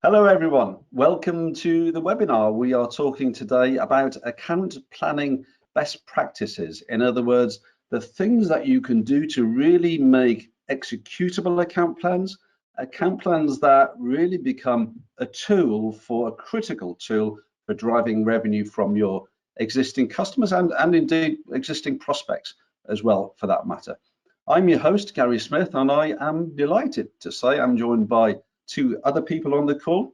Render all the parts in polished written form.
Hello everyone, welcome to the webinar. We are talking today about account planning best practices. In other words, the things that you can do to really make executable account plans that really become a tool, a critical tool for driving revenue from your existing customers and indeed existing prospects as well for that matter. I'm your host, Gary Smith, and I am delighted to say I'm joined by two other people on the call.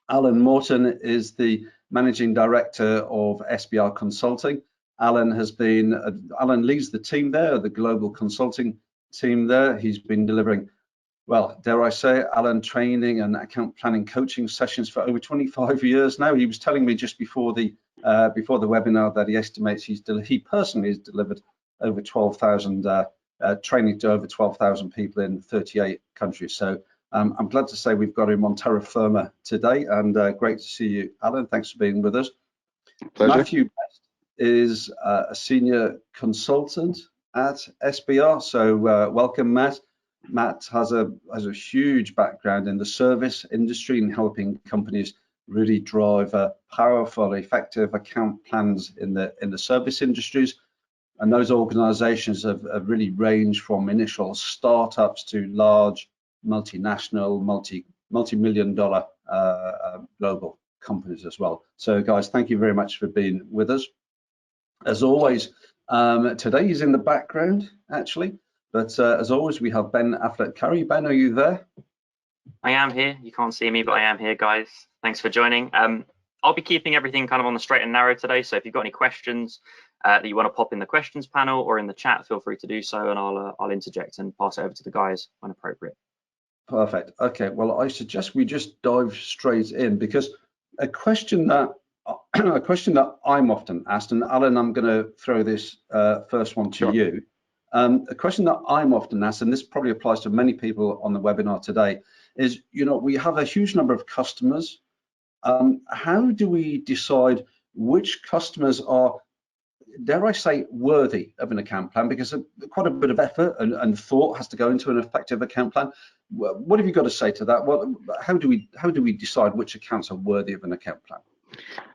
Alan Morton is the Managing Director of SBR Consulting. Alan leads the team there, the global consulting team there. He's been delivering, well, dare I say, Alan, training and account planning coaching sessions for over 25 years now. He was telling me just before the webinar that he estimates he personally has delivered over 12,000 training to over 12,000 people in 38 countries. So I'm glad to say we've got him on terra firma today, and great to see you, Alan. Thanks for being with us. Pleasure. Matthew Best is a senior consultant at SBR, so welcome, Matt. Matt has a huge background in the service industry and helping companies really drive powerful, effective account plans in the service industries. And those organizations have really ranged from initial startups to large multinational, multi-million dollar global companies as well. So guys, thank you very much for being with us. As always, today he's in the background actually, but as always we have Ben Affleck-Curry. Ben, are you there? I am here. You can't see me, but I am here, guys. Thanks for joining. I'll be keeping everything kind of on the straight and narrow today, so if you've got any questions that you want to pop in the questions panel or in the chat, feel free to do so, and I'll interject and pass it over to the guys when appropriate. Perfect. Okay, well, I suggest we just dive straight in, because a question that I'm often asked, and Alan, I'm going to throw this first one to you. A question that I'm often asked, and this probably applies to many people on the webinar today, is, we have a huge number of customers. How do we decide which customers are, dare I say, worthy of an account plan? Because quite a bit of effort and thought has to go into an effective account plan. What have you got to say to that? How do we decide which accounts are worthy of an account plan?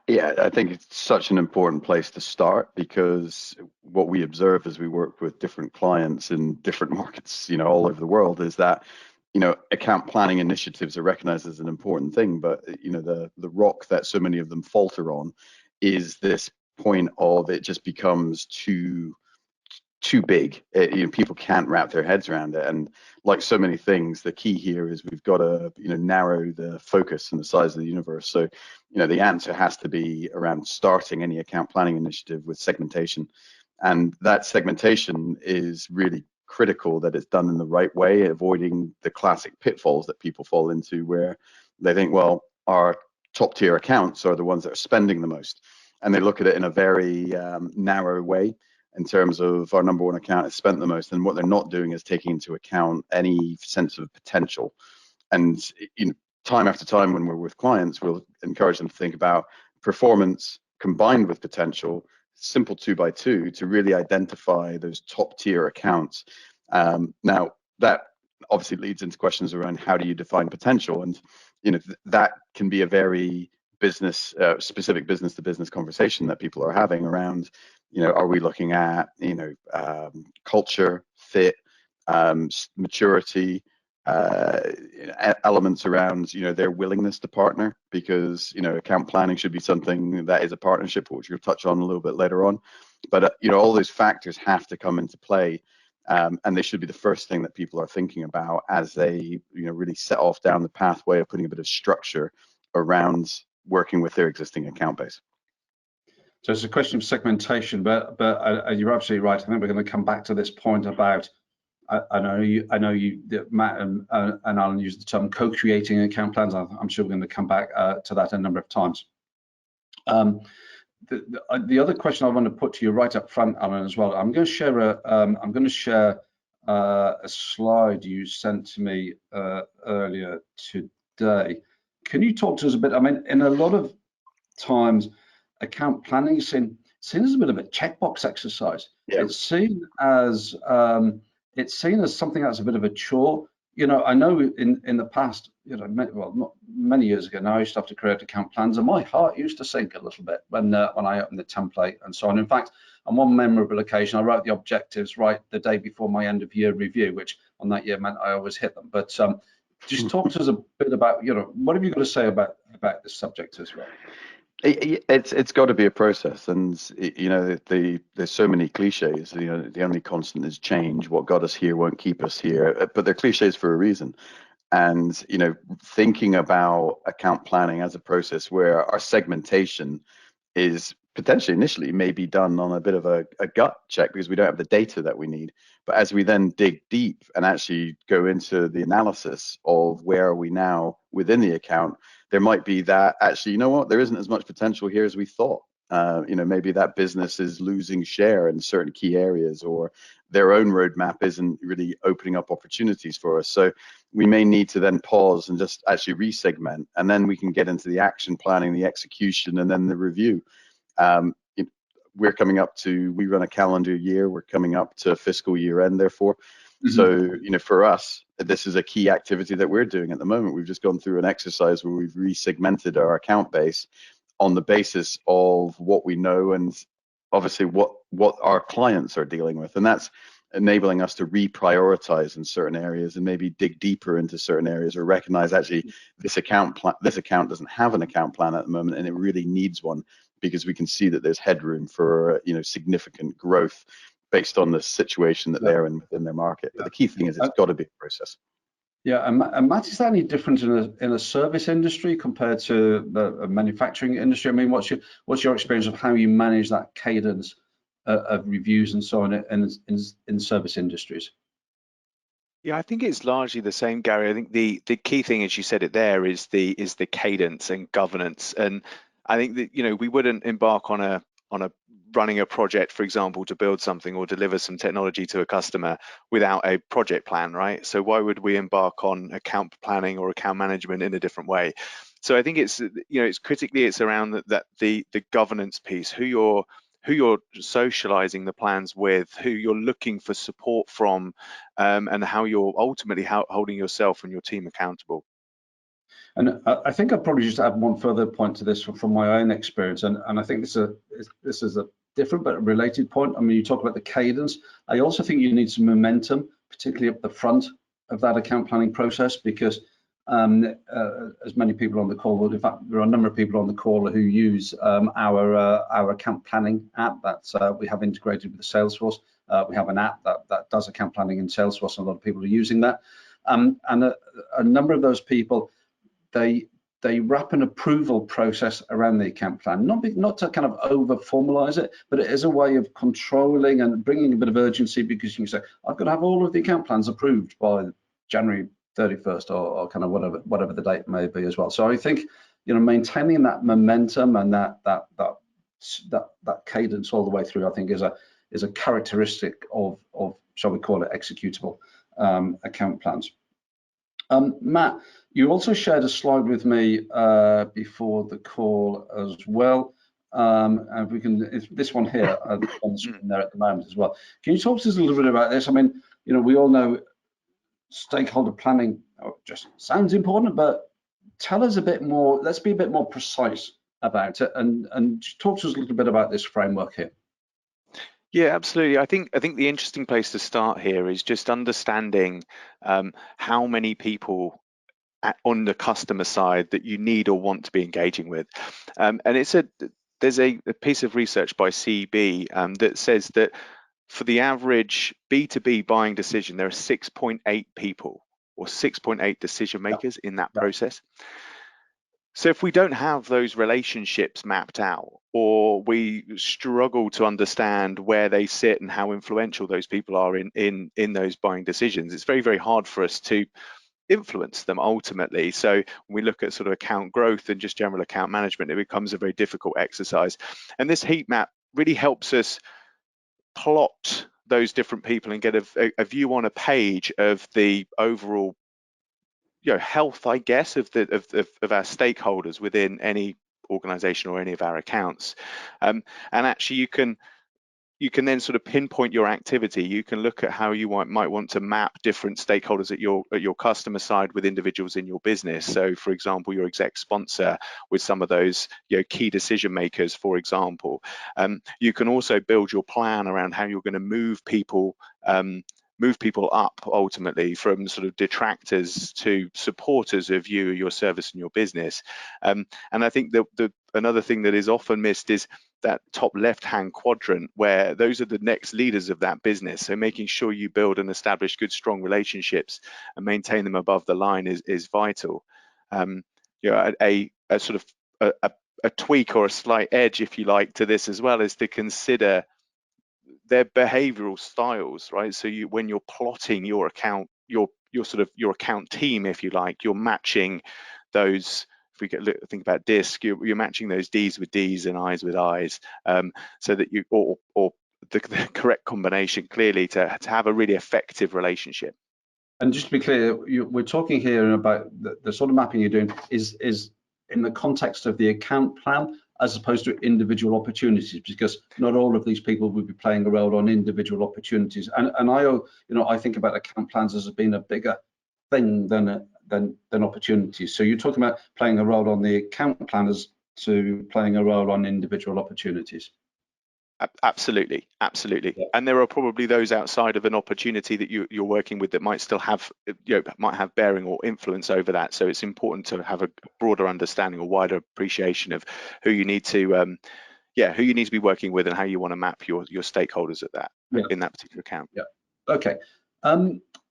Yeah, I think it's such an important place to start, because what we observe as we work with different clients in different markets, all over the world, is that account planning initiatives are recognized as an important thing, but the rock that so many of them falter on is this point of it just becomes too big. People can't wrap their heads around it, and like so many things, the key here is we've got to narrow the focus and the size of the universe. So the answer has to be around starting any account planning initiative with segmentation, and that segmentation is really critical, that it's done in the right way, avoiding the classic pitfalls that people fall into, where they think, well, our top tier accounts are the ones that are spending the most, and they look at it in a very narrow way in terms of our number one account has spent the most, and what they're not doing is taking into account any sense of potential. And time after time when we're with clients, we'll encourage them to think about performance combined with potential, simple 2x2, to really identify those top tier accounts. Now that obviously leads into questions around how do you define potential, and that can be a very specific business to business conversation that people are having around, are we looking at culture, fit, maturity, elements around their willingness to partner, because account planning should be something that is a partnership, which we'll touch on a little bit later on. But all those factors have to come into play, and they should be the first thing that people are thinking about as they really set off down the pathway of putting a bit of structure around working with their existing account base. So it's a question of segmentation, but you're absolutely right. I think we're going to come back to this point about, I know you Matt and Alan used the term co-creating account plans. I'm sure we're going to come back to that a number of times. The other question I want to put to you right up front, Alan, as well. I'm going to share a slide you sent to me earlier today. Can you talk to us a bit? I mean, in a lot of times, account planning is seen as a bit of a checkbox exercise. Yeah. It's seen as something that's a bit of a chore. I know in the past, well, not many years ago now, I used to have to create account plans, and my heart used to sink a little bit when I opened the template and so on. In fact, on one memorable occasion, I wrote the objectives right the day before my end of year review, which on that year meant I always hit them. But just talk to us a bit about, what have you got to say about this subject as well? It's got to be a process, and there's so many cliches. The only constant is change. What got us here won't keep us here, but they're cliches for a reason. And thinking about account planning as a process where our segmentation is potentially initially maybe done on a bit of a gut check because we don't have the data that we need. But as we then dig deep and actually go into the analysis of where are we now within the account, there might be that actually, there isn't as much potential here as we thought. Maybe that business is losing share in certain key areas, or their own roadmap isn't really opening up opportunities for us. So we may need to then pause and just actually resegment, and then we can get into the action planning, the execution, and then the review. We're coming up to, we run a calendar year, we're coming up to fiscal year end, therefore. So, for us, this is a key activity that we're doing at the moment. We've just gone through an exercise where we've resegmented our account base on the basis of what we know and obviously what our clients are dealing with. And that's enabling us to reprioritize in certain areas and maybe dig deeper into certain areas, or recognize actually this account doesn't have an account plan at the moment and it really needs one, because we can see that there's headroom for significant growth based on the situation that they're in within their market. But the key thing is it's got to be a process. Yeah, and Matt, is that any different in a service industry compared to the manufacturing industry? I mean, what's your experience of how you manage that cadence of reviews and so on in service industries? Yeah, I think it's largely the same, Gary. I think the key thing, as you said it there, is the cadence and governance. And I think that we wouldn't embark on a running a project, for example, to build something or deliver some technology to a customer without a project plan, right? So why would we embark on account planning or account management in a different way? So I think it's it's around the governance piece, who you're socializing the plans with, who you're looking for support from, and how you're ultimately holding yourself and your team accountable. And I think I'd probably just add one further point to this from my own experience, and I think this is a different but related point. I mean, you talk about the cadence. I also think you need some momentum, particularly up the front of that account planning process, because as many people on the call will, in fact, there are a number of people on the call who use our account planning app that we have integrated with the Salesforce. We have an app that does account planning in Salesforce, and a lot of people are using that. And a number of those people, they wrap an approval process around the account plan, not to kind of over formalize it, but it is a way of controlling and bringing a bit of urgency, because you can say, I've got to have all of the account plans approved by January 31st or kind of whatever the date may be as well. So I think maintaining that momentum and that cadence all the way through, I think is a characteristic of shall we call it executable account plans. Matt, you also shared a slide with me before the call as well. And we can, it's this one here on the screen there at the moment as well. Can you talk to us a little bit about this? I mean, we all know stakeholder planning just sounds important, but tell us a bit more. Let's be a bit more precise about it, and just talk to us a little bit about this framework here. Yeah, absolutely. I think the interesting place to start here is just understanding how many people on the customer side that you need or want to be engaging with. And there's a piece of research by CB that says that for the average B2B buying decision, there are 6.8 people or 6.8 decision makers in that process. So if we don't have those relationships mapped out, or we struggle to understand where they sit and how influential those people are in those buying decisions, it's very, very hard for us to influence them ultimately. So when we look at sort of account growth and just general account management, it becomes a very difficult exercise. And this heat map really helps us plot those different people and get a view on a page of the overall health, I guess, of our stakeholders within any organization or any of our accounts. And actually you can you can then sort of pinpoint your activity. You can look at how you might want to map different stakeholders at your customer side with individuals in your business. So, for example, your exec sponsor with some of those key decision makers, for example. You can also build your plan around how you're going to move people up ultimately from sort of detractors to supporters of you, your service, and your business. And I think that another thing that is often missed is that top left-hand quadrant, where those are the next leaders of that business. So making sure you build and establish good, strong relationships and maintain them above the line is vital. A sort of a tweak or a slight edge, if you like, to this as well is to consider their behavioral styles, right? So when you're plotting your account, your account team, if you like, you're matching those. If we think about DISC, you're matching those Ds with Ds and Is with Is, so that you or the correct combination clearly to have a really effective relationship. And just to be clear, we're talking here about the sort of mapping you're doing is in the context of the account plan, as opposed to individual opportunities, because not all of these people will be playing a role on individual opportunities. And I think about account plans as being a bigger thing than opportunities. So you're talking about playing a role on the account planners to playing a role on individual opportunities. Absolutely. Yeah. And there are probably those outside of an opportunity that you're working with that might still have, might have bearing or influence over that. So it's important to have a broader understanding or wider appreciation of who you need to, who you need to be working with and how you want to map your stakeholders at that in that particular account. Yeah. Okay.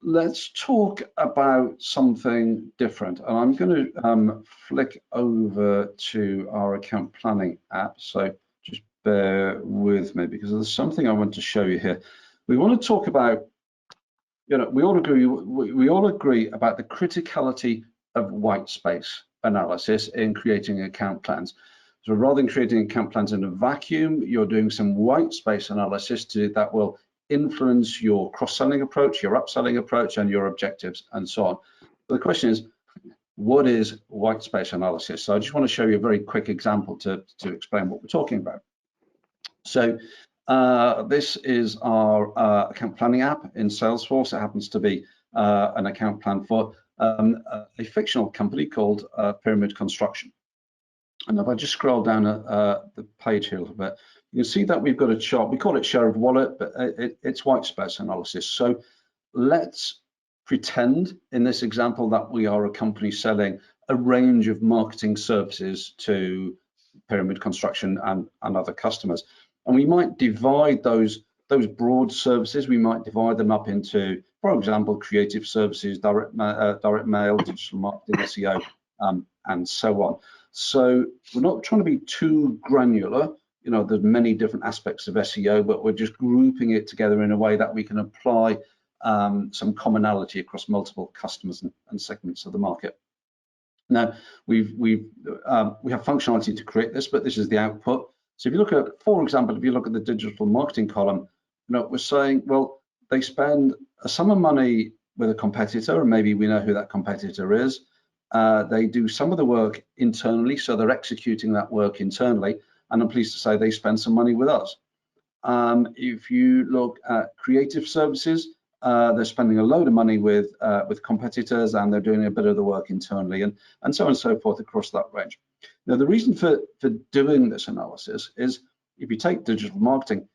Let's talk about something different. And I'm going to flick over to our account planning app. So just bear with me, because there's something I want to show you here. We want to talk about, we all agree about the criticality of white space analysis in creating account plans. So rather than creating account plans in a vacuum, you're doing some white space analysis that will influence your cross-selling approach, your upselling approach, and your objectives, and so on. But the question is, what is white space analysis? So I just want to show you a very quick example to explain what we're talking about. So this is our account planning app in Salesforce. It happens to be an account plan for a fictional company called Pyramid Construction. And if I just scroll down the page here a little bit, you can see that we've got a chart. We call it share of wallet, but it's white space analysis. So let's pretend in this example that we are a company selling a range of marketing services to Pyramid Construction and other customers. And we might divide those broad services, we might divide them up into, for example, creative services, direct mail, digital marketing, SEO, and so on. So we're not trying to be too granular. There's many different aspects of SEO, but we're just grouping it together in a way that we can apply some commonality across multiple customers and segments of the market. Now, we have functionality to create this, but this is the output. So if you look at, for example, if you look at the digital marketing column, we're saying, well, they spend a sum of money with a competitor, and maybe we know who that competitor is. They do some of the work internally, so they're executing that work internally. And I'm pleased to say they spend some money with us. If you look at creative services, they're spending a load of money with competitors, and they're doing a bit of the work internally, and so on and so forth across that range. Now, the reason for doing this analysis is, if you take digital marketing,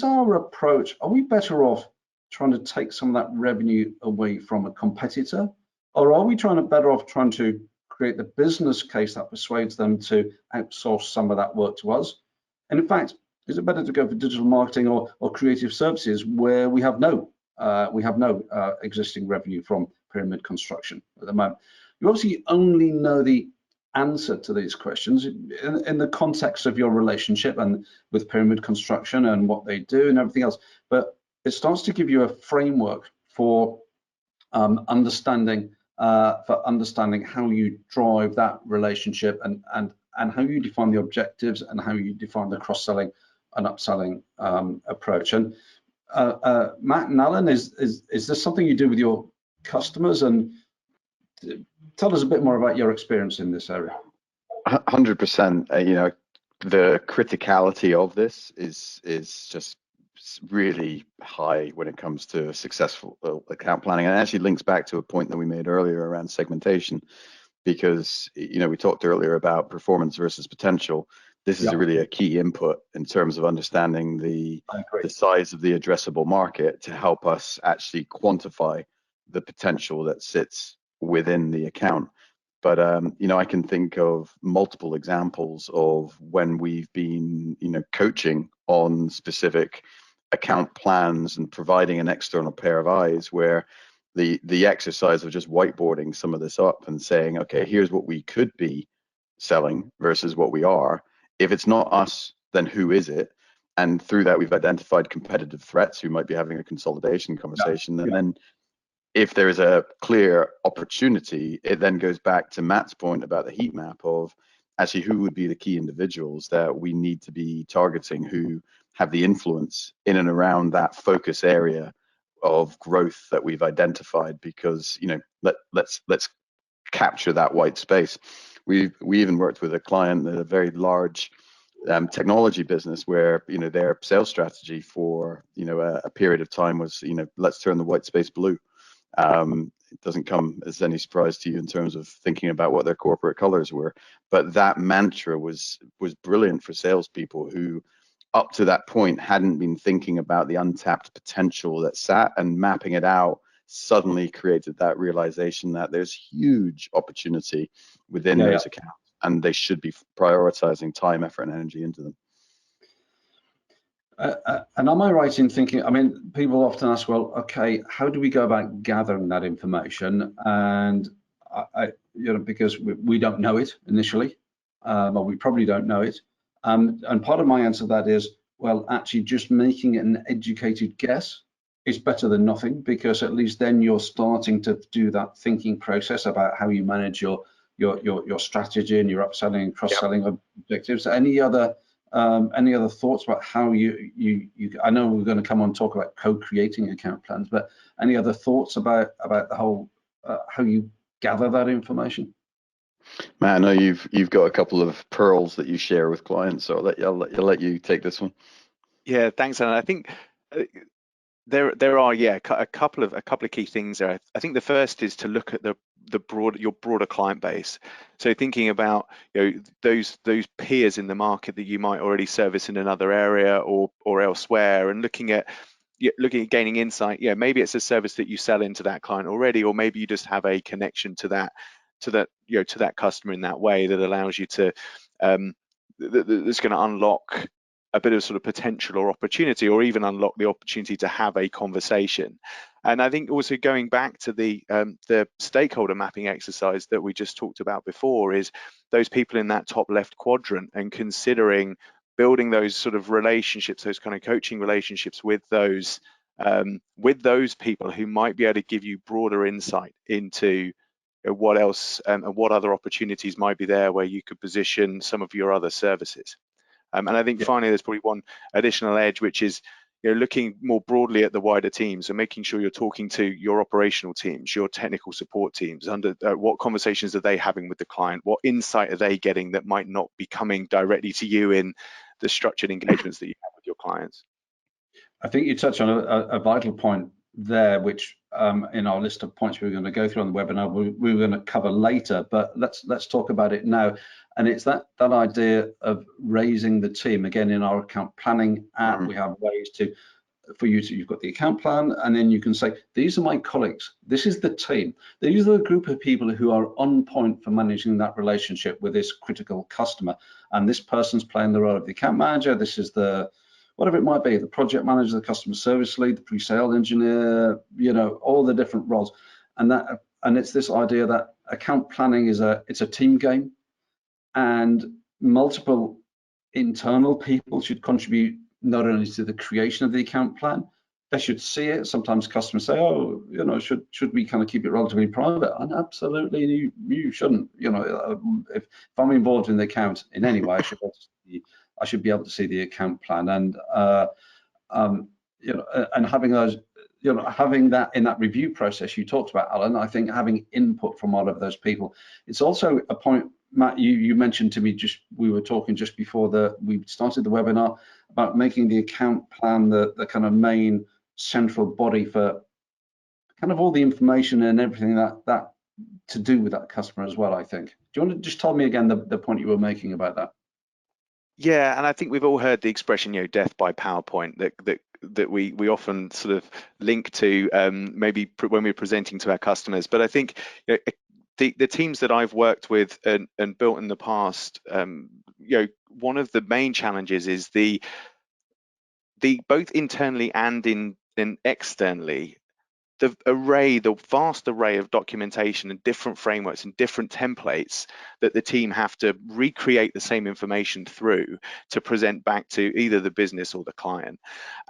are we better off trying to take some of that revenue away from a competitor, or are we better off trying to create the business case that persuades them to outsource some of that work to us? And in fact, is it better to go for digital marketing or creative services where we have no existing revenue from Pyramid Construction at the moment? You obviously only know the answer to these questions in the context of your relationship and with Pyramid Construction and what they do and everything else, but it starts to give you a framework for understanding how you drive that relationship and how you define the objectives and how you define the cross-selling and upselling approach. And Matt and Alan, is this something you do with your customers? And tell us a bit more about your experience in this area. 100%. The criticality of this is just really high when it comes to successful account planning, and it actually links back to a point that we made earlier around segmentation, because we talked earlier about performance versus potential. This is really a key input in terms of understanding the size of the addressable market to help us actually quantify the potential that sits within the account. But I can think of multiple examples of when we've been coaching on specific account plans and providing an external pair of eyes, where the exercise of just whiteboarding some of this up and saying, okay, here's what we could be selling versus what we are. If it's not us, then who is it? And through that, we've identified competitive threats who might be having a consolidation conversation. And then if there is a clear opportunity, it then goes back to Matt's point about the heat map of actually who would be the key individuals that we need to be targeting, who have the influence in and around that focus area of growth that we've identified, because let's capture that white space. We even worked with a client, a very large technology business, where their sales strategy for a period of time was let's turn the white space blue. It doesn't come as any surprise to you in terms of thinking about what their corporate colors were, but that mantra was brilliant for salespeople who up to that point hadn't been thinking about the untapped potential that sat, and mapping it out suddenly created that realization that there's huge opportunity within those accounts, and they should be prioritizing time, effort, and energy into them. And am I right in thinking, people often ask, well, okay, how do we go about gathering that information? And because we don't know it initially, or we probably don't know it. And part of my answer to that is, well, actually just making an educated guess is better than nothing, because at least then you're starting to do that thinking process about how you manage your strategy and your upselling and cross-selling objectives. Any other thoughts about how you I know we're going to come on and talk about co-creating account plans, but any other thoughts about the whole how you gather that information? Matt, I know you've got a couple of pearls that you share with clients, so I'll let you take this one. Yeah, thanks, Alan. I think there are a couple of key things there. I think the first is to look at your broader client base. So thinking about those peers in the market that you might already service in another area or elsewhere, and looking at gaining insight. Maybe it's a service that you sell into that client already, or maybe you just have a connection to that customer in that way that allows you to that's going to unlock a bit of sort of potential or opportunity, or even unlock the opportunity to have a conversation. And I think also going back to the stakeholder mapping exercise that we just talked about before, is those people in that top left quadrant, and considering building those sort of relationships, those kind of coaching relationships with those people who might be able to give you broader insight into what else and what other opportunities might be there where you could position some of your other services. And I think finally, there's probably one additional edge, which is looking more broadly at the wider teams and making sure you're talking to your operational teams, your technical support teams. Under what conversations are they having with the client? What insight are they getting that might not be coming directly to you in the structured engagements that you have with your clients? I think you touched on a vital point there, which in our list of points we were going to go through on the webinar, we were going to cover later, but let's talk about it now. And it's that idea of raising the team. Again, in our account planning app, we have ways you've got the account plan, and then you can say, these are my colleagues, this is the team, these are the group of people who are on point for managing that relationship with this critical customer, and this person's playing the role of the account manager, this is the whatever it might be, the project manager, the customer service lead, the pre-sale engineer, all the different roles. And it's this idea that account planning it's a team game, and multiple internal people should contribute not only to the creation of the account plan, they should see it. Sometimes customers say, oh, should we kind of keep it relatively private? And absolutely, you shouldn't. If I'm involved in the account in any way, I should be able to see the account plan, and and having those, having that in that review process you talked about, Alan. I think having input from all of those people. It's also a point, Matt, you mentioned to me we were talking just before we started the webinar about making the account plan the kind of main central body for kind of all the information and everything that to do with that customer as well, I think. Do you want to just tell me again the point you were making about that? Yeah, and I think we've all heard the expression, death by PowerPoint, that we often sort of link to maybe when we're presenting to our customers. But I think the teams that I've worked with and built in the past, one of the main challenges is the both internally and in externally, the vast array of documentation and different frameworks and different templates that the team have to recreate the same information through to present back to either the business or the client.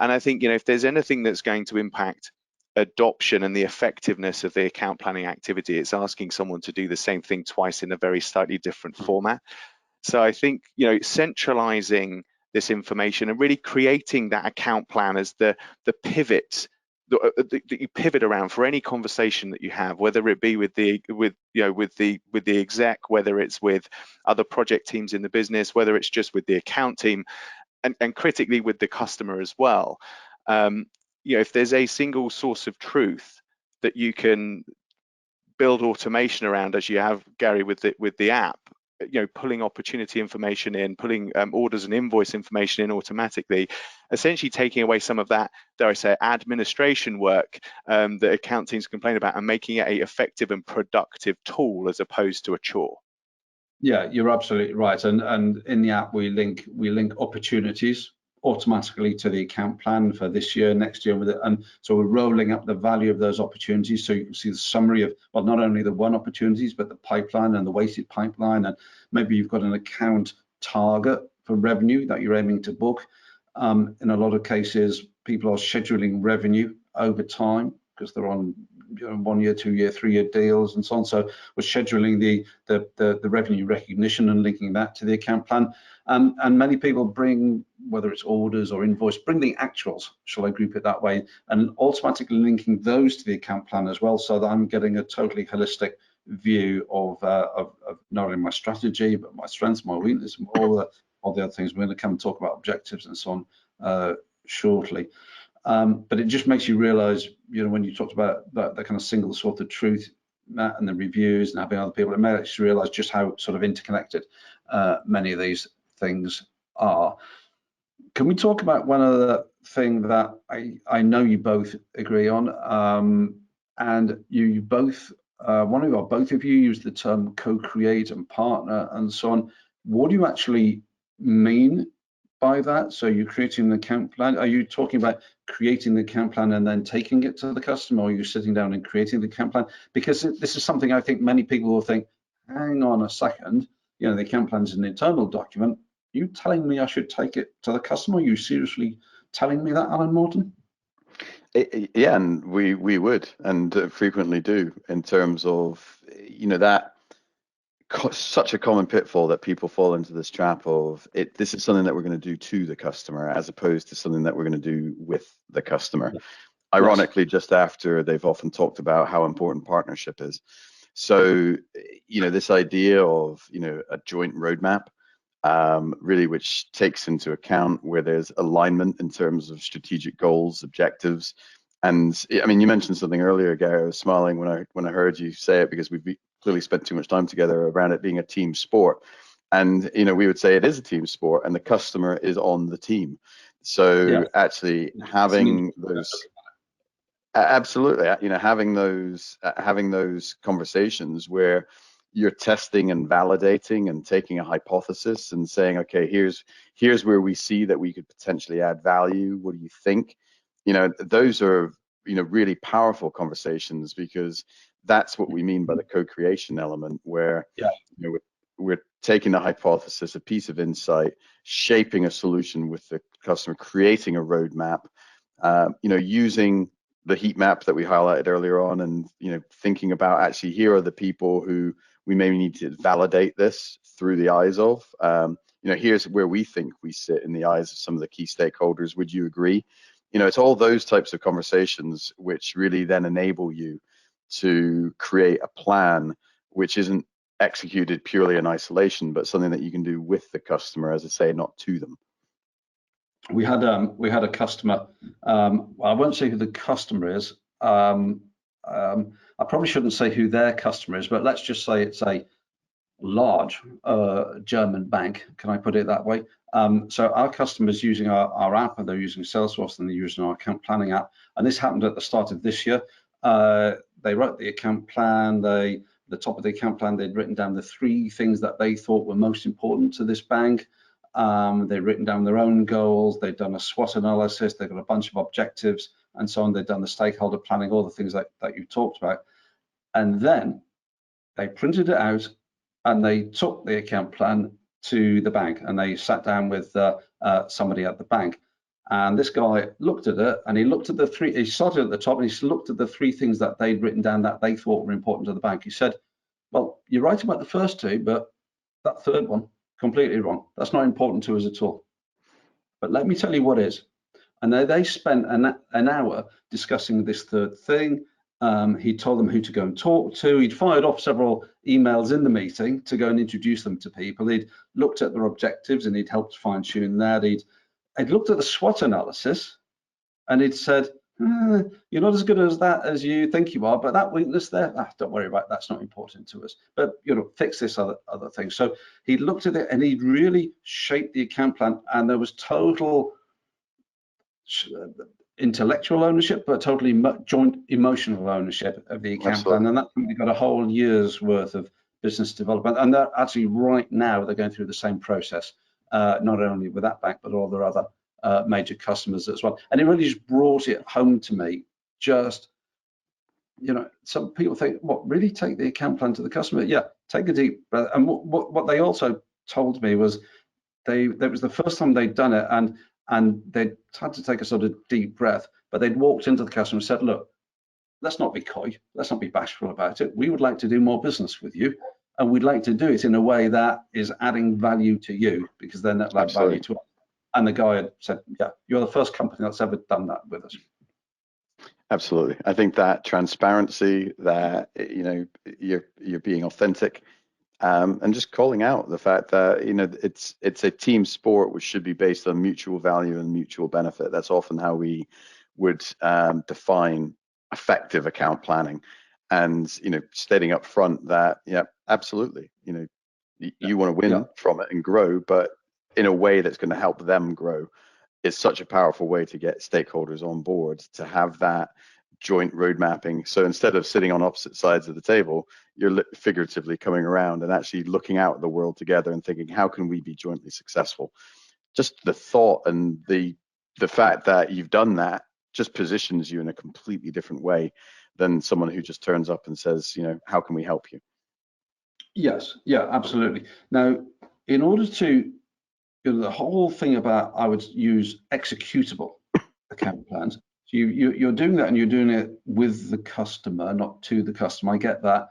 And I think, if there's anything that's going to impact adoption and the effectiveness of the account planning activity, it's asking someone to do the same thing twice in a very slightly different format. So I think, centralizing this information and really creating that account plan as the pivot that you pivot around for any conversation that you have, whether it be with the exec, whether it's with other project teams in the business, whether it's just with the account team, and critically with the customer as well. If there's a single source of truth that you can build automation around, as you have, Gary, with the app, pulling opportunity information in, pulling orders and invoice information in automatically, essentially taking away some of that, dare I say, administration work that account teams complain about, and making it a effective and productive tool as opposed to a chore. Yeah, you're absolutely right. And in the app, we link opportunities automatically to the account plan for this year, next year, with it. And so we're rolling up the value of those opportunities, so you can see the summary of, well, not only the one opportunities, but the pipeline and the weighted pipeline. And maybe you've got an account target for revenue that you're aiming to book. In a lot of cases, people are scheduling revenue over time because they're on 1 year, 2 year, 3 year deals and so on. So we're scheduling the revenue recognition and linking that to the account plan. And many people bring, whether it's orders or invoice, bring the actuals, shall I group it that way, and automatically linking those to the account plan as well, so that I'm getting a totally holistic view of not only my strategy, but my strengths, my weaknesses, and all the other things. We're going to come and talk about objectives and so on shortly. But it just makes you realize, when you talked about that kind of single source of truth, Matt, and the reviews and having other people, it makes you realize just how sort of interconnected many of these things are. Can we talk about one other thing that I know you both agree on, and you both, both of you use the term co-create and partner and so on. What do you actually mean by that? So you're creating an account plan. Are you talking about creating the account plan and then taking it to the customer, or are you sitting down and creating the account plan? Because this is something I think many people will think, hang on a second, the account plan is an internal document. Are you telling me I should take it to the customer? Are you seriously telling me that, Alan Morton? Yeah, and we would, and frequently do, in terms of, that such a common pitfall that people fall into this trap of it. This is something that we're going to do to the customer, as opposed to something that we're going to do with the customer. Yes. Ironically, just after they've often talked about how important partnership is. So, this idea of, a joint roadmap, really, which takes into account where there's alignment in terms of strategic goals, objectives. And I mean, you mentioned something earlier, Gary. I was smiling when I heard you say it, because we've clearly spent too much time together around it being a team sport. And, we would say it is a team sport, and the customer is on the team. So actually having those, absolutely, having those conversations where you're testing and validating and taking a hypothesis and saying, okay, here's where we see that we could potentially add value. What do you think? Those are, really powerful conversations, because that's what we mean by the co-creation element, where we're taking a hypothesis, a piece of insight, shaping a solution with the customer, creating a roadmap, using the heat map that we highlighted earlier on, and thinking about, actually, here are the people who we may need to validate this through the eyes of. Here's where we think we sit in the eyes of some of the key stakeholders. Would you agree? It's all those types of conversations which really then enable you to create a plan which isn't executed purely in isolation, but something that you can do with the customer, as I say, not to them. we had a customer. Well, I won't say who the customer is. I probably shouldn't say who their customer is, but let's just say it's a large German bank. Can I put it that way? So our customers using our app, and they're using Salesforce, and they're using our account planning app. And this happened at the start of this year. They wrote the account plan. The top of the account plan, they'd written down the 3 things that they thought were most important to this bank. They'd written down their own goals. They'd done a SWOT analysis. They've got a bunch of objectives and so on. They'd done the stakeholder planning, all the things that you talked about. And then they printed it out and they took the account plan to the bank, and they sat down with somebody at the bank. And this guy looked at it, and he looked at the 3, he started at the top, and he looked at the 3 things that they'd written down that they thought were important to the bank. He said, well, you're right about the first 2, but that 3rd one, completely wrong. That's not important to us at all. But let me tell you what is. And they spent an hour discussing this 3rd thing. He told them who to go and talk to. He'd fired off several emails in the meeting to go and introduce them to people. He'd looked at their objectives, and he'd helped fine tune that. He'd looked at the SWOT analysis, and he'd said, you're not as good as that as you think you are, but that weakness there, don't worry about it, that's not important to us. But fix this other thing. So he looked at it, and he'd really shaped the account plan, and there was total intellectual ownership, but totally joint emotional ownership of the account plan. And that company got a whole year's worth of business development. And they're actually right now, they're going through the same process, not only with that bank, but all their other major customers as well. And it really just brought it home to me. Just, some people think, what, really take the account plan to the customer? Yeah, take a deep breath. And what they also told me was that was the first time they'd done it, and they'd had to take a sort of deep breath, but they'd walked into the customer and said, look, let's not be coy, let's not be bashful about it. We would like to do more business with you, and we'd like to do it in a way that is adding value to you, because then that adds value to us. And the guy had said, yeah, you're the first company that's ever done that with us. Absolutely. I think that transparency, that you're being authentic, and just calling out the fact that it's a team sport which should be based on mutual value and mutual benefit. That's often how we would define effective account planning, and stating up front that absolutely, you want to win from it and grow, but in a way that's going to help them grow. Is such a powerful way to get stakeholders on board, to have that joint road mapping. So instead of sitting on opposite sides of the table, you're figuratively coming around and actually looking out at the world together and thinking, how can we be jointly successful? Just the thought and the fact that you've done that just positions you in a completely different way than someone who just turns up and says, how can we help you? Yes, yeah, absolutely. Now, in order to, the whole thing about, I would use executable account plans. So you're doing that, and you're doing it with the customer, not to the customer. I get that.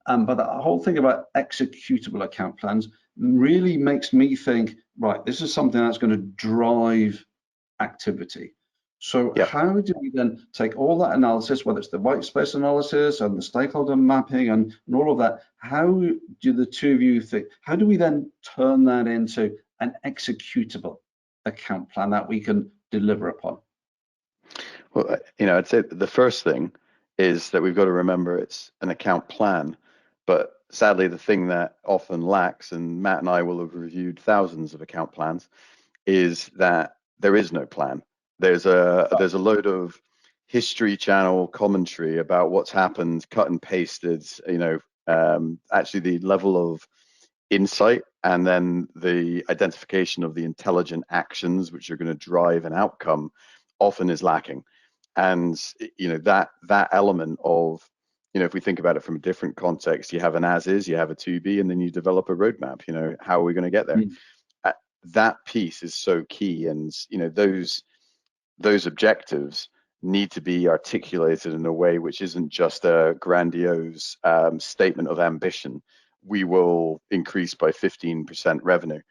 But the whole thing about executable account plans really makes me think, right, this is something that's going to drive activity. So how do we then take all that analysis, whether it's the white space analysis and the stakeholder mapping and all of that, how do the two of you think, how do we then turn that into an executable account plan that we can deliver upon? Well, I'd say the first thing is that we've got to remember it's an account plan, but sadly the thing that often lacks, and Matt and I will have reviewed thousands of account plans, is that there is no plan. There's a load of History Channel commentary about what's happened, cut and pasted, actually the level of insight and then the identification of the intelligent actions which are going to drive an outcome often is lacking. And that element of, if we think about it from a different context, you have an as is, you have a to be, and then you develop a roadmap. How are we going to get there? That piece is so key, and those objectives need to be articulated in a way which isn't just a grandiose statement of ambition. We will increase by 15% revenue.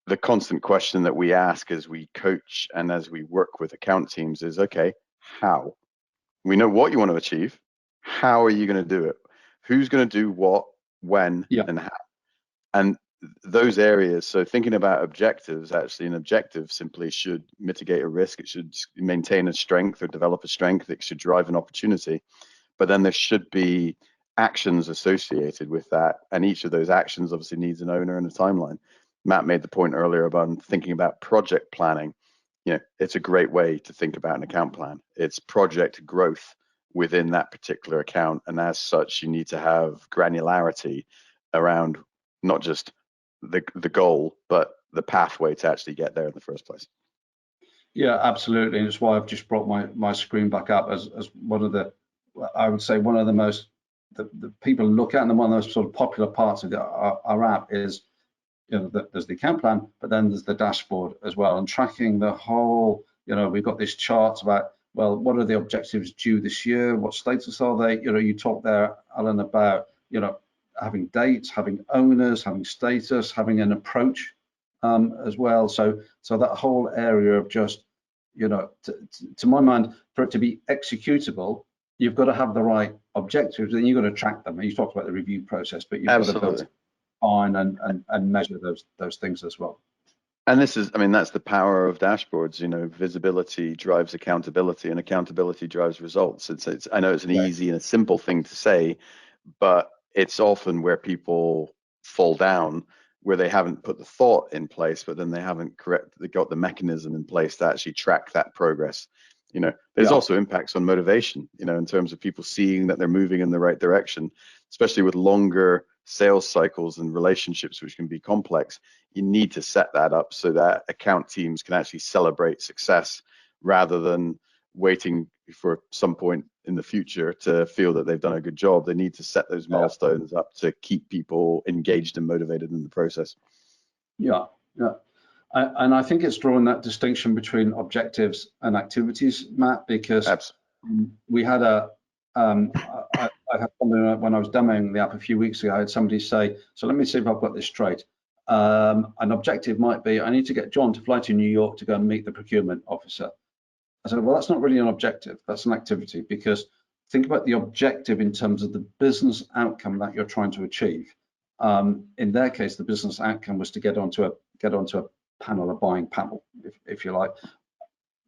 The constant question that we ask as we coach and as we work with account teams is, okay, how? We know what you want to achieve. How are you going to do it? Who's going to do what, when, and how? And those areas, so thinking about objectives, actually an objective simply should mitigate a risk, it should maintain a strength or develop a strength, it should drive an opportunity, but then there should be actions associated with that, and each of those actions obviously needs an owner and a timeline. Matt made the point earlier about thinking about project planning. It's a great way to think about an account plan. It's project growth within that particular account, and as such you need to have granularity around not just the goal, but the pathway to actually get there in the first place. Yeah, absolutely. And it's why I've just brought my screen back up as one of the, I would say, one of the most, the people look at, and one of the most sort of popular parts of our app is, there's the account plan, but then there's the dashboard as well, and tracking the whole, we've got these charts about, well, what are the objectives due this year? What status are they? You talked there, Alan, about, having dates, having owners, having status, having an approach as well. So that whole area of just, to my mind, for it to be executable, you've got to have the right objectives, and you've got to track them. And you talked about the review process, but you've got to build on and measure those things as well. And this is, that's the power of dashboards. Visibility drives accountability, and accountability drives results. It's I know it's an easy and a simple thing to say, but it's often where people fall down, where they haven't put the thought in place, but then they haven't got the mechanism in place to actually track that progress. There's also impacts on motivation, in terms of people seeing that they're moving in the right direction, especially with longer sales cycles and relationships, which can be complex. You need to set that up so that account teams can actually celebrate success rather than waiting for some point in the future to feel that they've done a good job. They need to set those milestones up to keep people engaged and motivated in the process. Yeah. And I think it's drawing that distinction between objectives and activities, Matt, because we had I had something when I was demoing the app a few weeks ago. I had somebody say, so let me see if I've got this straight. An objective might be, I need to get John to fly to New York to go and meet the procurement officer. I said, well, that's not really an objective, that's an activity, because think about the objective in terms of the business outcome that you're trying to achieve. In their case, the business outcome was to get onto a panel, a buying panel, if you like.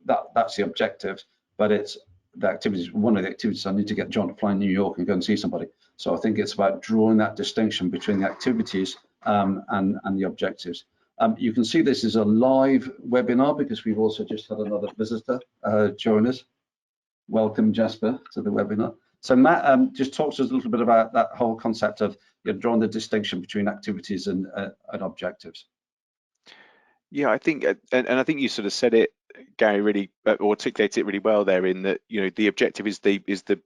That's the objective, but it's the activities. One of the activities, I need to get John to fly in New York and go and see somebody. So I think it's about drawing that distinction between the activities and the objectives. You can see this is a live webinar because we've also just had another visitor join us. Welcome, Jasper, to the webinar. So Matt, just talk to us a little bit about that whole concept of drawing the distinction between activities and objectives. Yeah, I think, and I think you sort of said it, Gary, really articulates it really well there, in that the objective is the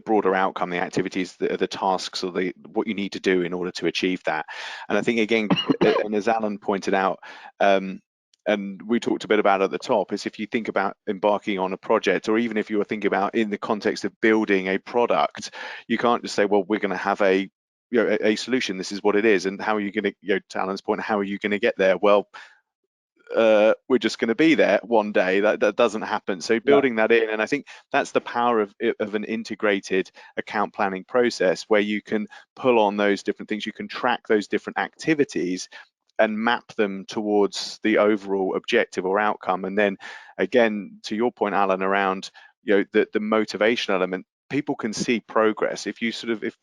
broader outcome. The activities, the tasks, or what you need to do in order to achieve that. And I think, again, and as Alan pointed out, and we talked a bit about at the top, is if you think about embarking on a project, or even if you were thinking about in the context of building a product, you can't just say, well, we're going to have a solution, this is what it is, and how are you going to, to Alan's point, how are you going to get there? Well, we're just going to be there one day. That doesn't happen. So building that in, and I think that's the power of an integrated account planning process, where you can pull on those different things, you can track those different activities and map them towards the overall objective or outcome. And then again, to your point, Alan, around the motivation element, people can see progress. If you sort of, if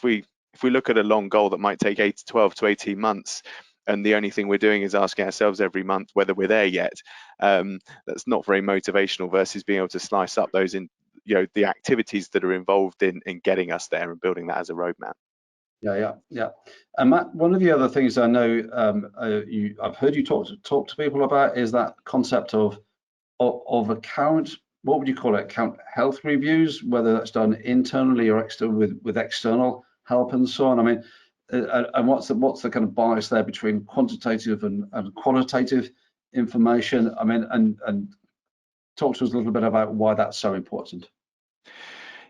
we look at a long goal that might take 12 to 18 months, and the only thing we're doing is asking ourselves every month whether we're there yet, that's not very motivational, versus being able to slice up those in the activities that are involved in getting us there and building that as a roadmap. Yeah. And Matt, one of the other things I know I've heard you talk to people about is that concept of account, what would you call it, account health reviews, whether that's done internally or with external help and so on. I mean, and what's the kind of bias there between quantitative and qualitative information? I mean, and talk to us a little bit about why that's so important.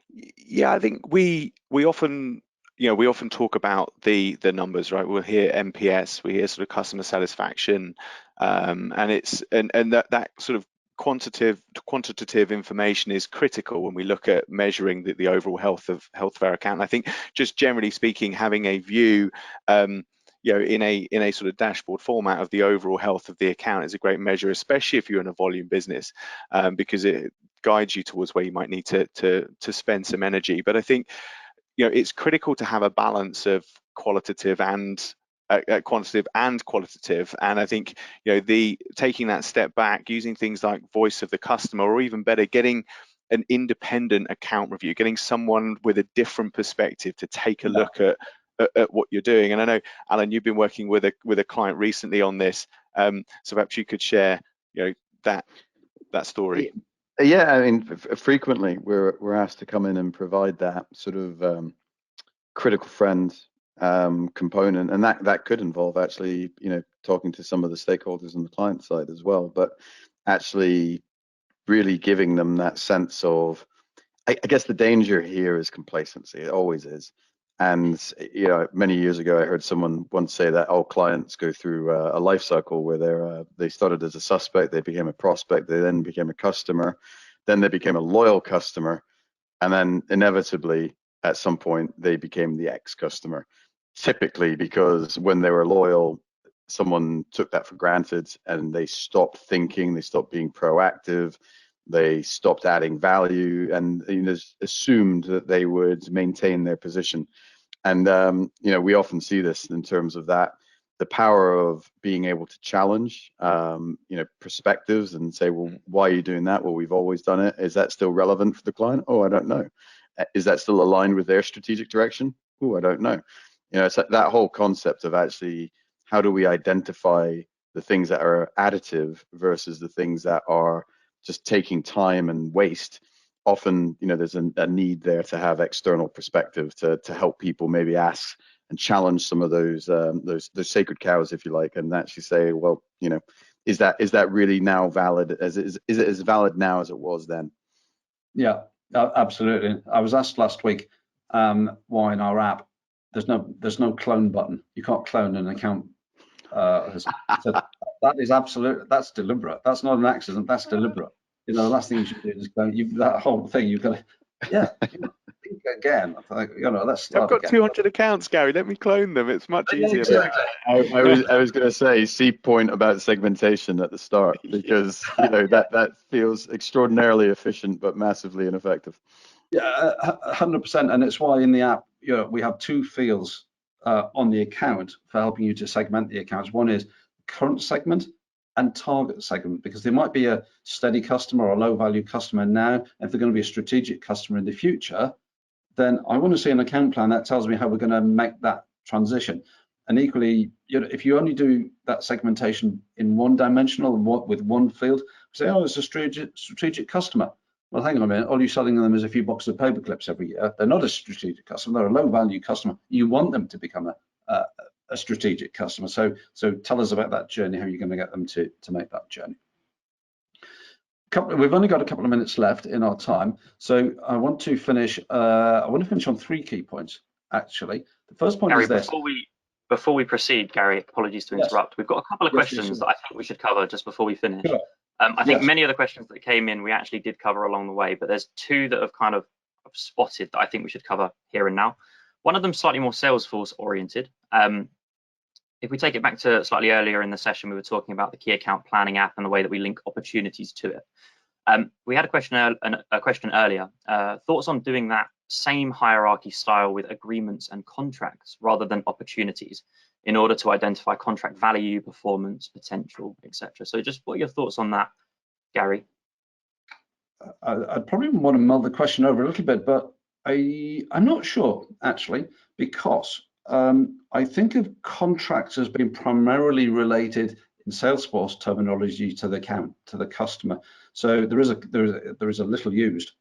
Yeah, I think we often talk about the numbers, right? We'll hear NPS, we hear sort of customer satisfaction, and it's and that sort of quantitative information is critical when we look at measuring the overall health of our account. And I think, just generally speaking, having a view, you know, in a sort of dashboard format of the overall health of the account is a great measure, especially if you're in a volume business, because it guides you towards where you might need to spend some energy. But I think, you know, it's critical to have a balance of quantitative and qualitative. And I think, you know, taking that step back, using things like voice of the customer, or even better, getting an independent account review, getting someone with a different perspective to take a look at what you're doing. And I know, Alan, you've been working with a client recently on this, so perhaps you could share, you know, that story. Yeah, I mean, frequently we're asked to come in and provide that sort of critical friend component, and that could involve actually, you know, talking to some of the stakeholders on the client side as well, but actually really giving them that sense of, I guess the danger here is complacency. It always is. And, you know, many years ago, I heard someone once say that all clients go through a life cycle where they started as a suspect, they became a prospect, they then became a customer, then they became a loyal customer, and then inevitably at some point they became the ex-customer. Typically because when they were loyal, someone took that for granted and they stopped thinking, they stopped being proactive, they stopped adding value, and, you know, assumed that they would maintain their position. And you know, we often see this in terms of that, the power of being able to challenge, you know, perspectives and say, well, why are you doing that? Well, we've always done it. Is that still relevant for the client? Oh, I don't know. Is that still aligned with their strategic direction? Oh, I don't know. You know, it's that whole concept of actually, how do we identify the things that are additive versus the things that are just taking time and waste. Often, you know, there's a need there to have external perspective to help people maybe ask and challenge some of those sacred cows, if you like, and actually say, well, you know, is that really now valid? Is it as valid now as it was then? Yeah, absolutely. I was asked last week why in our app there's no clone button. You can't clone an account. So that is absolute. That's deliberate. That's not an accident. That's deliberate. You know, the last thing you should do is go. That whole thing. You've got to, yeah. You know, think again. You know, let's start. I've got 200 accounts, Gary. Let me clone them. It's much easier. Exactly. I was going to say, see point about segmentation at the start, because you know that feels extraordinarily efficient but massively ineffective. Yeah, 100%. And it's why in the app, you know, we have two fields on the account for helping you to segment the accounts. One is current segment and target segment, because there might be a steady customer or a low value customer now. If they're going to be a strategic customer in the future, then I want to see an account plan that tells me how we're going to make that transition. And equally, you know, if you only do that segmentation in one dimensional with one field, say, oh, it's a strategic customer. Well, hang on a minute, all you're selling them is a few boxes of paper clips every year. They're not a strategic customer, they're a low value customer. You want them to become a strategic customer. So tell us about that journey, how you're going to get them to make that journey. We've only got a couple of minutes left in our time. So I want to finish, on 3 key points, actually. The first point Gary, is this. Before we proceed, Gary, apologies to interrupt. Yes. We've got a couple of questions that I think we should cover just before we finish. Sure. I think many of the questions that came in, we actually did cover along the way, but there's 2 that have kind of spotted that I think we should cover here and now. One of them slightly more Salesforce oriented. If we take it back to slightly earlier in the session, we were talking about the key account planning app and the way that we link opportunities to it. We had a question earlier. Thoughts on doing that same hierarchy style with agreements and contracts rather than opportunities, in order to identify contract value, performance, potential, etc. So just what are your thoughts on that, Gary? I'd probably want to mull the question over a little bit, but I'm not sure, actually, because I think of contracts as being primarily related in Salesforce terminology to the account, to the customer. So there is a little used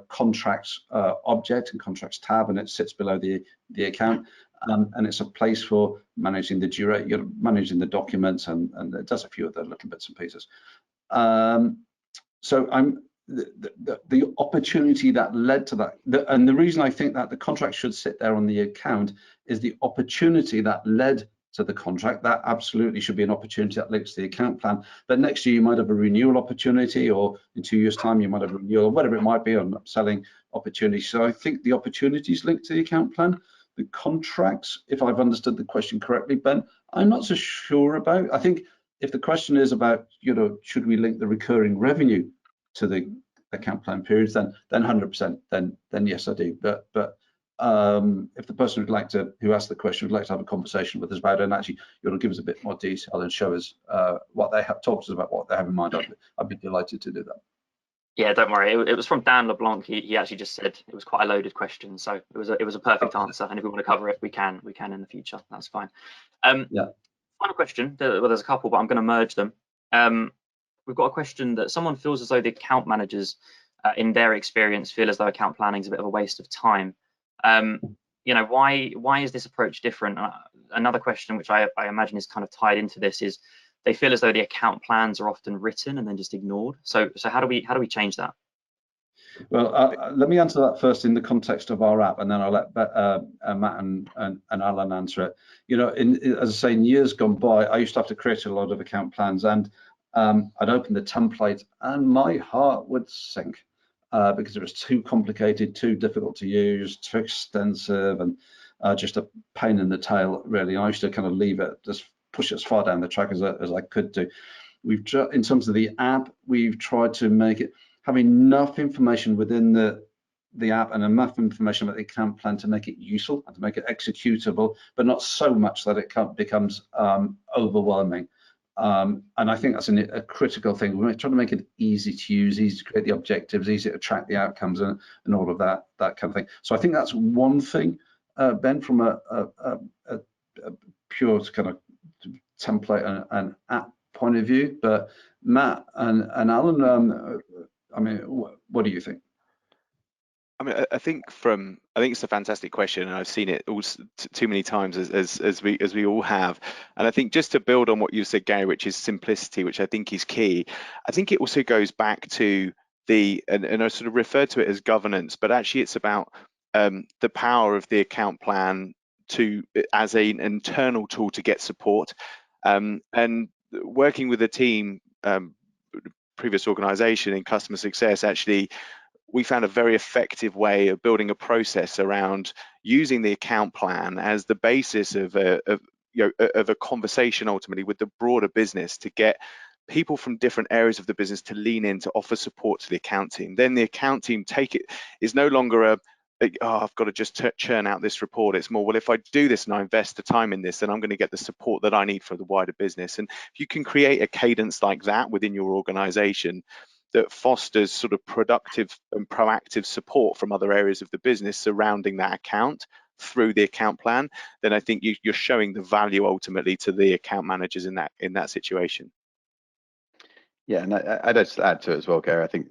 contracts object and contracts tab, and it sits below the account. And it's a place for managing the duration, you're managing the documents, and it does a few other little bits and pieces. So the opportunity that led to that, and the reason I think that the contract should sit there on the account is the opportunity that led to the contract. That absolutely should be an opportunity that links to the account plan. But next year you might have a renewal opportunity, or in 2 years' time you might have a renewal, or whatever it might be, on upselling opportunity. So I think the opportunities linked to the account plan. The contracts, if I've understood the question correctly, Ben, I'm not so sure about. I think if the question is about, should we link the recurring revenue to the account plan periods, then 100%, then yes, I do. But if the person who asked the question would like to have a conversation with us about it, and actually give us a bit more detail and show us what they have, talk to us about what they have in mind, I'd be delighted to do that. Yeah, don't worry. It was from Dan LeBlanc. He actually just said it was quite a loaded question, so it was a perfect answer. And if we want to cover it, we can in the future. That's fine. Yeah. Final question. Well, there's a couple, but I'm going to merge them. We've got a question that someone feels as though the account managers, in their experience, feel as though account planning is a bit of a waste of time. Why is this approach different? Another question, which I imagine is kind of tied into this, is they feel as though the account plans are often written and then just ignored. So how do we change that? Well, let me answer that first in the context of our app, and then I'll let Matt and Alan answer it. As I say, in years gone by, I used to have to create a lot of account plans, and I'd open the template and my heart would sink because it was too complicated, too difficult to use, too extensive, and just a pain in the tail, really. I used to kind of leave it, just push it as far down the track as I could do. In terms of the app, we've tried to make it have enough information within the app and enough information about the account plan to make it useful and to make it executable, but not so much that it becomes overwhelming. And I think that's a critical thing. We're trying to make it easy to use, easy to create the objectives, easy to track the outcomes, and all of that kind of thing. So I think that's one thing, Ben, from a pure kind of template and app point of view. But Matt and Alan, I mean, what do you think? I mean, I think it's a fantastic question, and I've seen it all too many times as we all have. And I think just to build on what you said, Gary, which is simplicity, which I think is key. I think it also goes back to and I sort of refer to it as governance, but actually it's about the power of the account plan as an internal tool to get support. And working with a team, previous organization in customer success, actually we found a very effective way of building a process around using the account plan as the basis of a conversation ultimately with the broader business to get people from different areas of the business to lean in to offer support to the account team. Then the account team is no longer I've got to just churn out this report. It's more, well, if I do this and I invest the time in this, then I'm going to get the support that I need for the wider business. And if you can create a cadence like that within your organization that fosters sort of productive and proactive support from other areas of the business surrounding that account through the account plan, then I think you're showing the value ultimately to the account managers in that situation. Yeah, and I'd just add to it as well, Gary. I think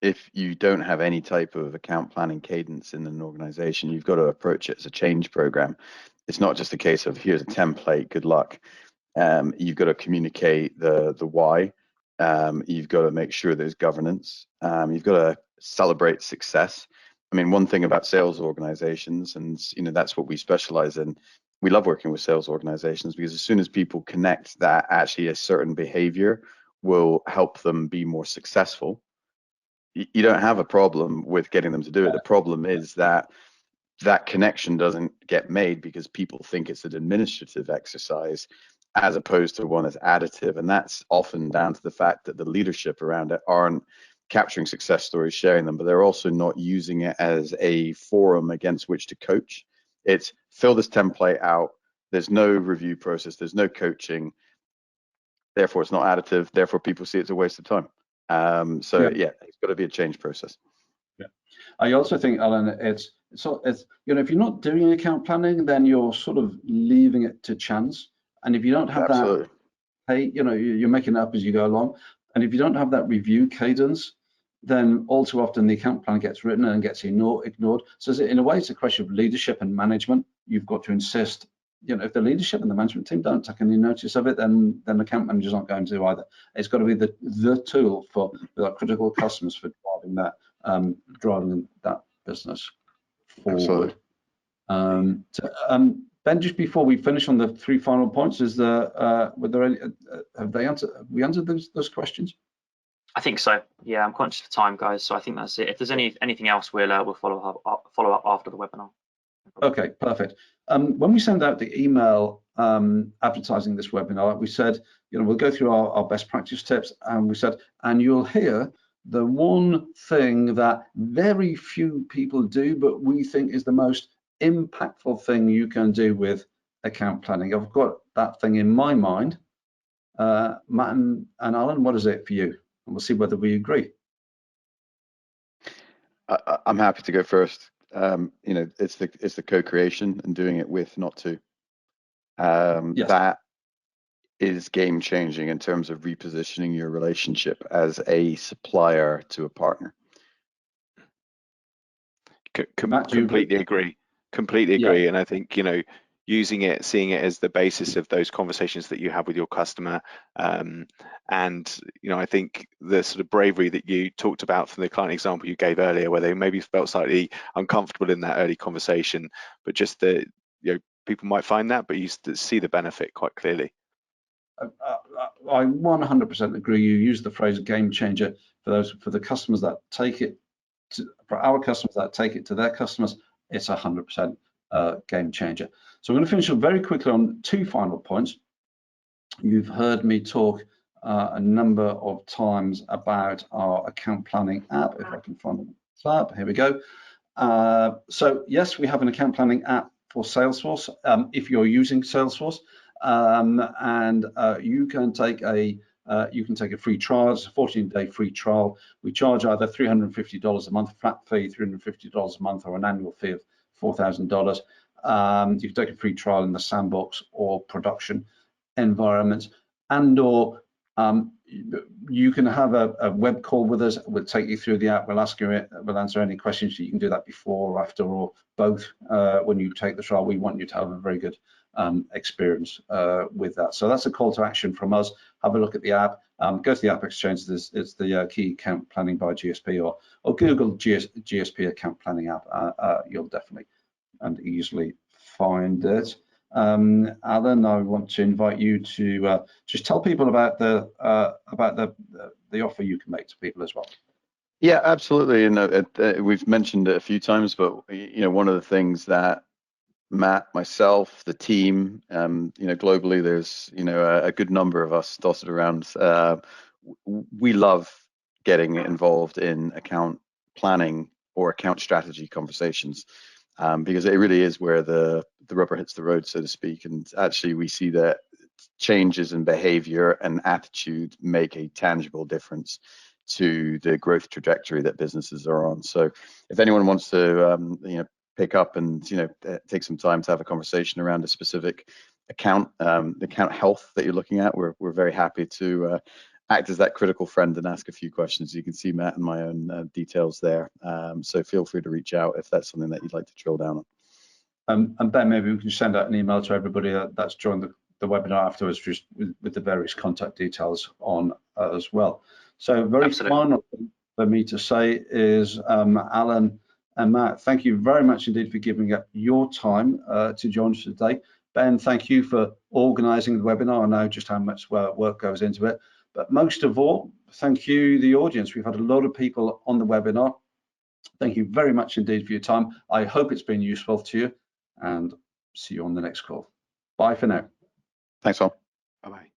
if you don't have any type of account planning cadence in an organization, you've got to approach it as a change program. It's not just a case of here's a template, good luck. You've got to communicate the why. You've got to make sure there's governance. You've got to celebrate success. I mean, one thing about sales organizations, and that's what we specialize in. We love working with sales organizations because as soon as people connect that actually a certain behavior will help them be more successful, you don't have a problem with getting them to do it. The problem is that connection doesn't get made because people think it's an administrative exercise as opposed to one that's additive. And that's often down to the fact that the leadership around it aren't capturing success stories, sharing them, but they're also not using it as a forum against which to coach. It's fill this template out. There's no review process. There's no coaching. Therefore, it's not additive. Therefore, people see it's a waste of time. Yeah, it's got to be a change process. Yeah, I also think, Alan, it's if you're not doing account planning, then you're sort of leaving it to chance. And if you don't have that, hey, you're making it up as you go along. And if you don't have that review cadence, then all too often the account plan gets written and gets ignored. So in a way, it's a question of leadership and management. You've got to insist. If the leadership and the management team don't take any notice of it, then the account managers aren't going to either. It's got to be the tool for our critical customers for driving that business forward. Ben, just before we finish on the three final points, were there any? Have we answered those questions? I think so. Yeah, I'm conscious of time, guys. So I think that's it. If there's anything else, we'll follow up after the webinar. Okay, perfect. When we send out the email advertising this webinar, we said, we'll go through our best practice tips, and we said, and you'll hear the one thing that very few people do, but we think is the most impactful thing you can do with account planning. I've got that thing in my mind. Matt and Alan, what is it for you? And we'll see whether we agree. I'm happy to go first. It's the co-creation and doing it with, not to. Yes. That is game changing in terms of repositioning your relationship as a supplier to a partner. Completely agree. Completely agree. Yeah. And I think, using it, seeing it as the basis of those conversations that you have with your customer. And, I think the sort of bravery that you talked about from the client example you gave earlier, where they maybe felt slightly uncomfortable in that early conversation, but just that, people might find that, but you see the benefit quite clearly. I 100% agree. You use the phrase game changer for the customers that take it, for our customers that take it to their customers. It's 100% game changer. So I'm going to finish up very quickly on two final points. You've heard me talk a number of times about our account planning app. If I can find the app, here we go. So yes, we have an account planning app for Salesforce. If you're using Salesforce, and you can take a free trial. It's a 14-day free trial. We charge either $350 a month, flat fee, $350 a month, or an annual fee of $4,000. You can take a free trial in the sandbox or production environments, and/or you can have a web call with us. We'll take you through the app. We'll answer any questions. You can do that before or after or both. When you take the trial, we want you to have a very good experience with that. So that's a call to action from us. Have a look at the app. Go to the App Exchange. It's the Key Account Planning by GSP, or Google GSP Account Planning app. You'll definitely and easily find it. Alan, I want to invite you to just tell people about the offer you can make to people as well. Yeah, absolutely. We've mentioned it a few times, but one of the things that Matt, myself, the team, globally, there's a good number of us dotted around. We love getting involved in account planning or account strategy conversations, because it really is where the rubber hits the road, so to speak. And actually, we see that changes in behavior and attitude make a tangible difference to the growth trajectory that businesses are on. So if anyone wants to pick up and take some time to have a conversation around a specific account, account health that you're looking at, we're very happy to act as that critical friend and ask a few questions. You can see Matt and my own details there. So feel free to reach out if that's something that you'd like to drill down on. And Ben, maybe we can send out an email to everybody that's joined the webinar afterwards, just with the various contact details on as well. So very final thing for me to say is, Alan and Matt, thank you very much indeed for giving up your time to join us today. Ben, thank you for organising the webinar. I know just how much work goes into it. But most of all, thank you, the audience. We've had a lot of people on the webinar. Thank you very much indeed for your time. I hope it's been useful to you, and see you on the next call. Bye for now. Thanks all. Bye-bye.